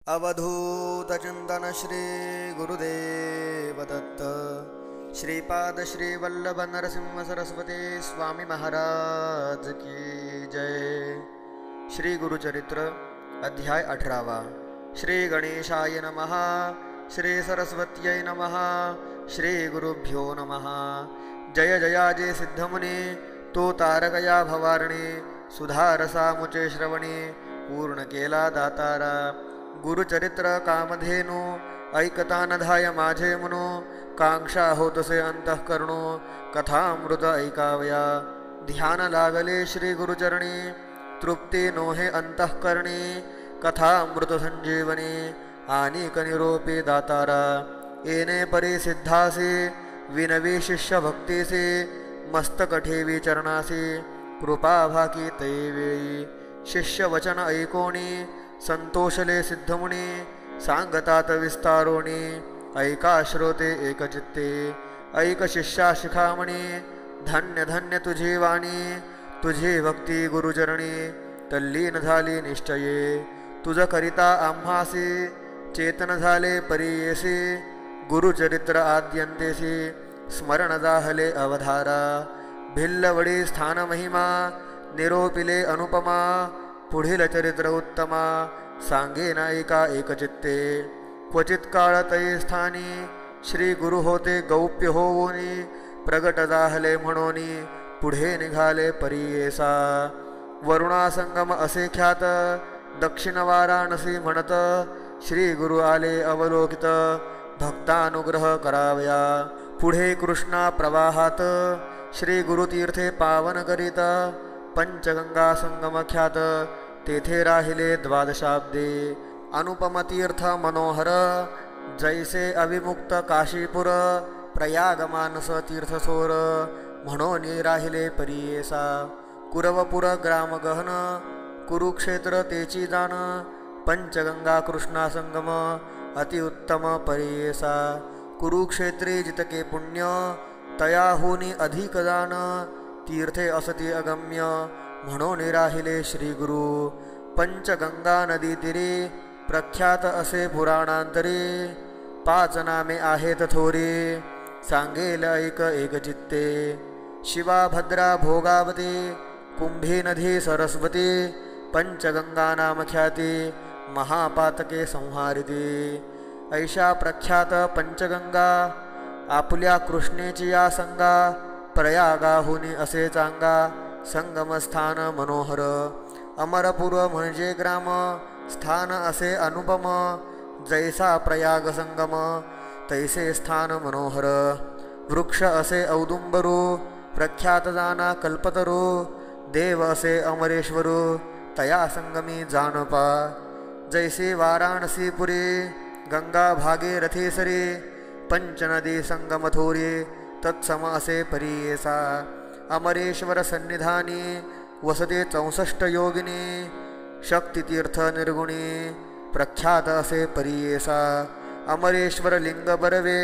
अवधूत चिंतन श्री गुरुदेव दत्त श्रीपाद श्री वल्लभ नरसिंह सरस्वती स्वामी महाराज की जय। श्री गुरुचरित्र अध्याय 18। श्री गणेशाय नमः। श्री सरस्वत्यै नमः। श्री गुरुभ्यो नमः। जय जयाजे सिद्धमुनी तो तारकया भवारणी सुधारसा मुचे श्रवणी पूर्ण केला दातारा। गुरुचरित्र कामधेनु ऐकता नधाय माझे मनो कांक्षा होतसे अंतःकरणो कथामृत ऐकावया। ध्यान लागले श्री गुरुचरणी तृप्ती नोहे अंतःकरणी कथामृत संजीवनी आनिक निरोपी दातारा। येने परी सिद्धासी विनवी शिष्य भक्तीसी मस्तक ठेवी चरणासी कृपा भाकी तैवेळी। शिष्य वचन ऐकोणी संतोषले सिद्धमुनी सांगतात विस्तारोणी ऐका श्रोते एकचित्ते। ऐक शिष्या शिखामणी धन्य धन्य तुझी वाणी तुझी भक्ती गुरुचरणी तल्लीन झाली निश्चये। तुझ करिता आम्हासी चेतन झाले परियेसी गुरुचरित्र आद्यंतेसी स्मरण जाहले अवधारा। भिल्लवडी स्थान महिमा निरोपिले अनुपमा पुढील चरित्र उत्तमा सांगे नायिका एकचित्ते। क्वचित काळ तै स्थानी श्री गुरु होते गौप्य होऊनी प्रगट जाहले म्हणोनी पुढे निघाले परियेसा। वरुणा संगम असे ख्यात दक्षिण वाराणसी म्हणत श्री गुरु आले अवलोकित भक्तानुग्रह करावया। पुढे कृष्णा प्रवाहात श्री गुरुतीर्थे पावन करीत पंचगंगा संगम ख्यात तेथे राहिले द्वादशाब्दे। अनुपम तीर्थ मनोहर जैसे अविमुक्त काशीपुर प्रयाग मानस तीर्थसोर म्हणून राहिले परियेसा। कुरवपुर ग्राम गहन कुरुक्षेत्र तेची जाण पंचगंगा कृष्णा संगम अतिउत्तम परियेसा। कुरुक्षेत्री जितके पुण्य तयाहुनी अधिक जाण तीर्थे असती अगम्य म्हणून राहिले श्री गुरु। पंचगंगा नदी तीरी प्रख्यात असे पुराणांतरी 5 नामे आहेत थोरी सांगेल ऐक एकचित्ते। शिवा भद्रा भोगावती कुंभी नदी सरस्वती पंचगंगा नाम ख्याती महापातके संहारिती। ऐशा प्रख्यात पंचगंगा आपुल्या कृष्णेची या संगा प्रयागाहुनी असे चांगा संगमस्थान मनोहर। अमरपूर म्हणजे ग्राम स्थान असे अनुपम जैसा प्रयाग संगम तैसे स्थान मनोहर। वृक्ष असे औदुंबरू प्रख्यात जाना कल्पतरू देव असे अमरेश्वरू तया संगमी जानपा। जैसे वाराणसीपुरी गंगा भागीरथीसरी पंचनदी संगमथोरी तत्सम असे परियेसा। अमरेश्वर सन्निधानी वसते 64 योगिनी शक्तितीर्थ निर्गुणी प्रख्यात असे परियेसा। अमरेश्वर लिंग बरवे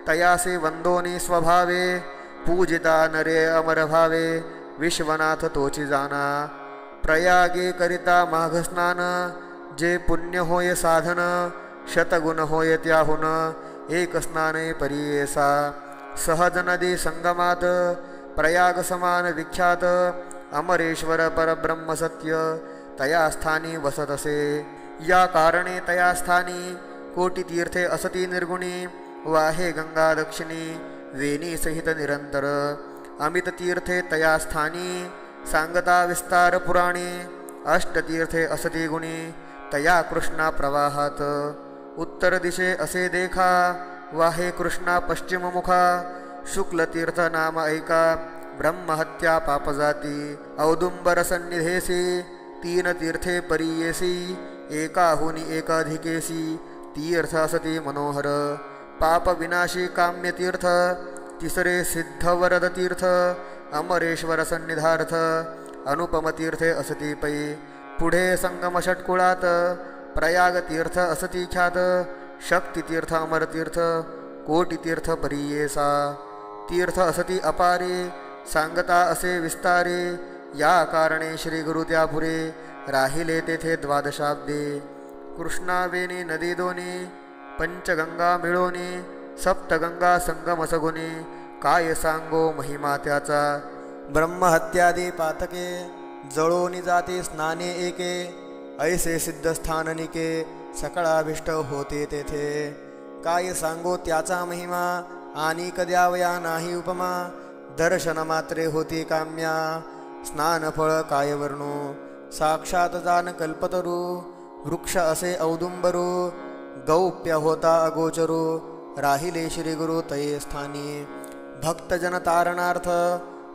तयासे वंदोनी स्वभावे पूजिता नरे अमर भावे विश्वनाथ तोची जाना। प्रयागे करिता माघस्नान जे पुण्य होय साधन शतगुण होय त्याहुन एक स्नाने परियेसा। सहज नदी संगमात प्रयाग समान विख्यात अमरेश्वर परब्रह्म सत्य तया स्थानी वसत असे। या कारणे तया स्थानी कोटी तीर्थे असती निर्गुणी वाहे गंगा दक्षिणी वेणी सहित निरंतर। अमित तीर्थे तया स्थानी सांगता विस्तार पुराणी अष्टतीर्थे असती गुणी तया कृष्णा प्रवाहात। उत्तर दिशे असे देखा वाहे कृष्णा पश्चिम मुखा शुक्ल तीर्थ नाम ऐका ब्रह्महत्या पापजाती। औदुंबर सन्निधेसी 3 तीर्थे परियेसी एकाहुनी एकाधिकेसी तीर्थ असती मनोहर। पाप विनाशी काम्य तीर्थ तिसरे सिद्ध वरद तीर्थ अमरेश्वर सन्निधार्थ अनुपम तीर्थे असती पै। पुढे संगम षटकुळात प्रयाग तीर्थ असती ख्यात शक्तितीर्थ अमरतीर्थ कोटितीर्थ परियेसा। तीर्थ असती अपारे सांगता असे विस्तारे या कारणे श्री गुरु त्यापुरे राहिले तेथे द्वादशाब्दे कृष्णावेणी नदी दोनी पंचगंगा मिळोनी सप्तगंगा संगम सगुनी काय सांगो महिमा त्याचा ब्रह्महत्यादी पातके जळोनी जाते स्नाने एके ऐसे सिद्धस्थाननिके सकळाभिष्ट होते तेथे काय सांगो त्याचा महिमा आणि कद्यावया नाही उपमा दर्शन मात्रे होती काम्या स्नानफळ काय वर्णो साक्षात जान कल्पतरू वृक्ष असे औदुंबरू गौप्य होता अगोचरू राहिले श्री गुरु तये स्थानी भक्तजन तारणार्थ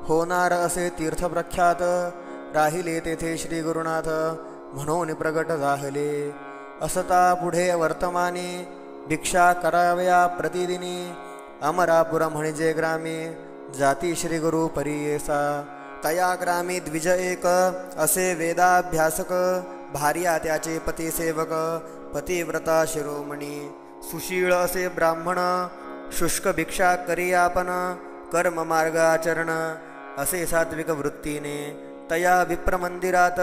होणार असे तीर्थ प्रख्यात राहिले तेथे श्री गुरुनाथ म्हणून प्रगट झाले असता पुढे वर्तमाने भिक्षा कराव्या प्रतिदिनी अमरापुर म्हणजे ग्रामे जाती श्री गुरु परियेसा तया ग्रामी द्विज एक असे वेदाभ्यासक भार्या त्याचे पतिसेवक पतिव्रता शिरोमणी सुशीळ असे ब्राह्मण शुष्क भिक्षा करी आपण कर्म मार्ग आचरण असे सात्विक वृत्तीने तया विप्रमंदिरात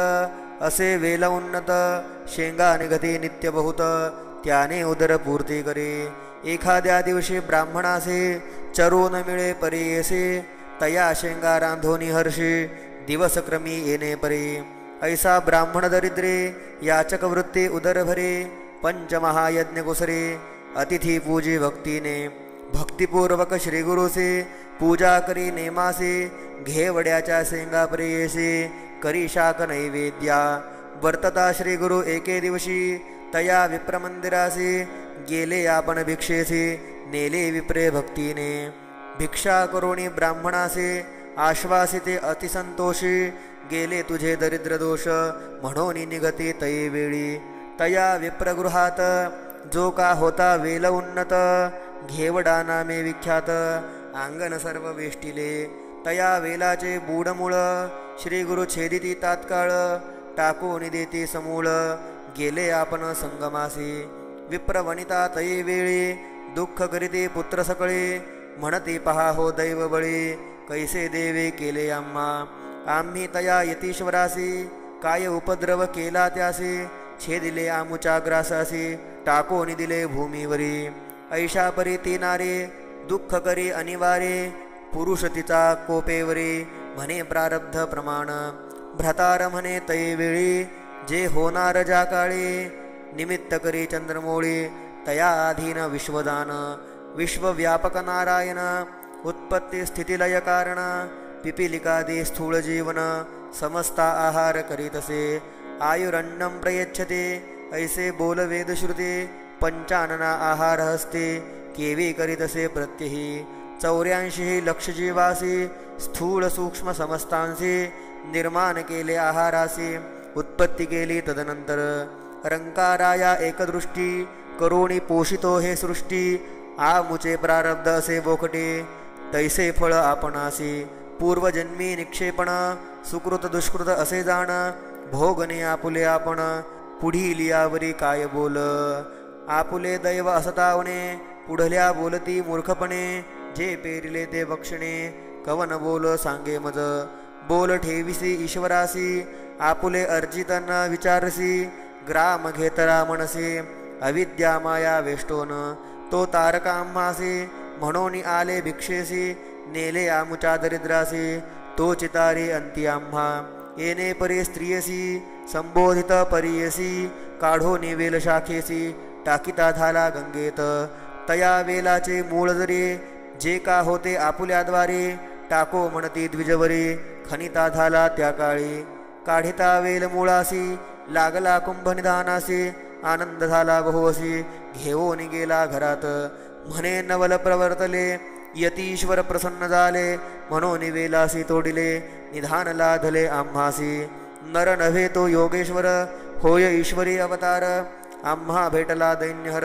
असे वेल उन्नत शेंगा निगती नित्य बहुत त्याने उदरपूर्ती करी एखाद्या दिवशी ब्राह्मणासे चरून मिळे परियेसे तया शेंगा रांधोनी हर्षी दिवसक्रमी येणे परी ऐसा ब्राह्मण दरिद्रे याचक वृत्ती उदरभरे पंचमहायज्ञ कुसरे अतिथी पूजी भक्तीने भक्तिपूर्वक श्रीगुरुसे पूजा करी नेमासे घेवड्याच्या शेंगा प्रेयसे करी शाक नैवेद्या वर्तता श्रीगुरु एके दिवशी तया विप्रमंदिरासे गेले आपण भिक्षेसे नेले विप्रे भक्तीने भिक्षा करोणी ब्राह्मणासे आश्वासिते अतिसंतोषी गेले तुझे दरिद्र दोष म्हणून निगती तये वेळी तया विप्रगृहात जो का होता वेल उन्नत घेवडा नामे विख्यात अंगण सर्व वेष्टिले तया वेलाचे बूडमूळ श्री गुरु छेदिती तात्काळ टाकून देती समूळ गेले आपण संगमासी विप्रवनिता तये वेळी दुःख करीते पुत्र सकळे म्हणती पहा हो दैव बळी कैसे देवे केले आम्ही तया यतीश्वरासी काय उपद्रव केला त्यासी छेदिले आमुच्या ग्रासासी टाकोनी दिले भूमीवरी ऐशा परी ती नारे दुःख करी अनिवारे पुरुष तिचा कोपेवरी म्हणे प्रारब्ध प्रमाण भ्रतार म्हणे तये वेळी जे होणार ज्या काळी निमित्त करी चंद्रमोळी तया अधीन विश्वदान विश्वव्यापक नारायण उत्पत्ती स्थितिलय कारण पिपीलिकादि स्थूल जीवन समस्ता आहार करीतसे आयुरन्नम प्रयच्छते ऐसे बोल वेदश्रुते पंचानना आहार हस्ते केवी करीतसे प्रत्यही 84 लक्ष जीवासी स्थूल सूक्ष्म समस्तांसी निर्माण केले आहारासी उत्पत्ती केली तदनंतर रंकाराया एकदृष्टी करोणी पोषितो हे सृष्टी आमुचे प्रारब्ध असे बोकटे तैसे फळ आपणासी पूर्वजन्मी निक्षेपण सुकृत दुष्कृत असे जाण भोगणे आपुले आपण पुढील यावरी काय बोल आपुले दैव असतावणे पुढल्या बोलती मूर्खपणे जे पेरिले ते बक्षणे कवन बोल सांगे मज बोल ठेविसी ईश्वरासी आपुले अर्जितांना विचारसी ग्राम घेतरा मनसे अविद्या माया वेष्टोन तो तारका आम्हासी म्हणून आले भिक्षेसी नेले आमुच्या दरिद्रासी तो चितारी अंती आम्हा येणे परी स्त्रियसी संबोधित परियसी काढो निवेल शाखेसी टाकिता झाला गंगेत तया वेलाचे मूळ जरी जे का होते आपुल्याद्वारे टाको म्हणती द्विजवरी खनिता झाला त्या काळी काढिता वेल मुळासी लागला कुंभनिधानासी आनंद झाला बहुवसी घेऊन गेला घरात म्हणे नवल प्रवर्तले यतीश्वर प्रसन्न झाले म्हणून वेलासी तोडिले निधान लाधले आम्हासी नर नव्हे तो योगेश्वर होय ईश्वरी अवतार आम्हा भेटला दैन्यहर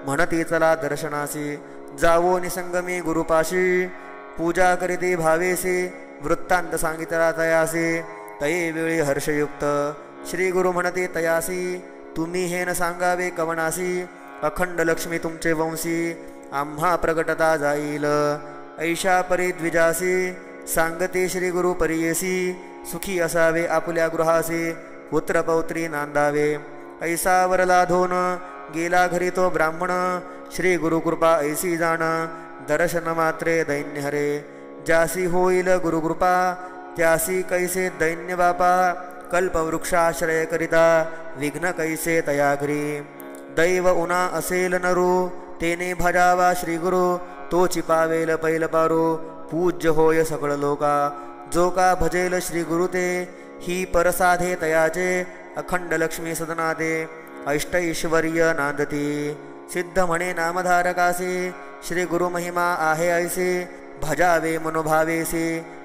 म्हणती चला दर्शनासी जावो निसंगमी गुरुपाशी पूजा करीती भावेसी वृत्तांत सांगितला तयासी तये वेळी हर्षयुक्त श्री गुरु म्हणते तयासी तुम्ही हे न सांगावे कवनासी अखंड लक्ष्मी तुमचे वंशी आम्हा प्रगटता जाईल ऐशा परी द्विजासी सांगते श्री गुरु परियसी सुखी असावे आपुल्या गृहासी पुत्र पौत्री नांदावे ऐसा वर लाधोन गेला घरी तो ब्राह्मण श्री गुरुकृपा ऐसी जाण दर्शन मात्रे दैन्य हरे ज्यासी होईल गुरुकृपा त्यासी कैसे दैन्य बापा कल्पवृक्षाश्रय करिता विघ्न कैसे तया घरी दैव उना असेल नरू तेने भजावा श्री गुरु तोची पावेल पैल पारू पूज्य होय सकळ लोका जो का भजेल श्री गुरु ते ही परसाधे तयाचे अखंड लक्ष्मी सदना दे अष्टैश्वर्य नांदती सिद्ध म्हणे नामधारकासे श्री गुरु महिमा आहे ऐसे भजावे मनोभावेसे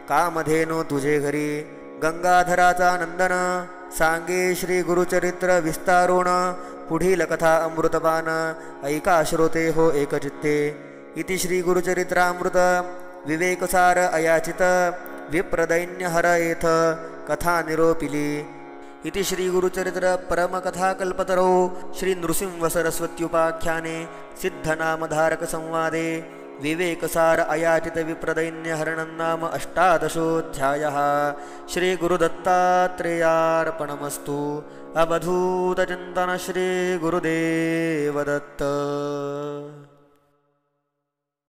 कामधेनो तुझे घरी गंगाधराचा नंदन सांगे श्री गुरुचरित्र विस्तारोण पुढील कथा अमृतपान ऐका श्रोते हो एकचित्ते इति श्री गुरुचरित्रामृत विवेकसार अयाचित विप्रदैन्य हर येथ कथा निरोपिली इति श्री गुरुचरित्र परमकथा कल्पतरो श्री नृसिंह सरस्वत्युपाख्याने सिद्धनामधारक संवादे विवेकसार अयाचित विप्रदैन्य हरणं नाम अष्टादशोऽध्यायः श्री गुरुदत्तात्रेयार्पणमस्तु अवधूतचिन्तन श्री गुरुदेव दत्त।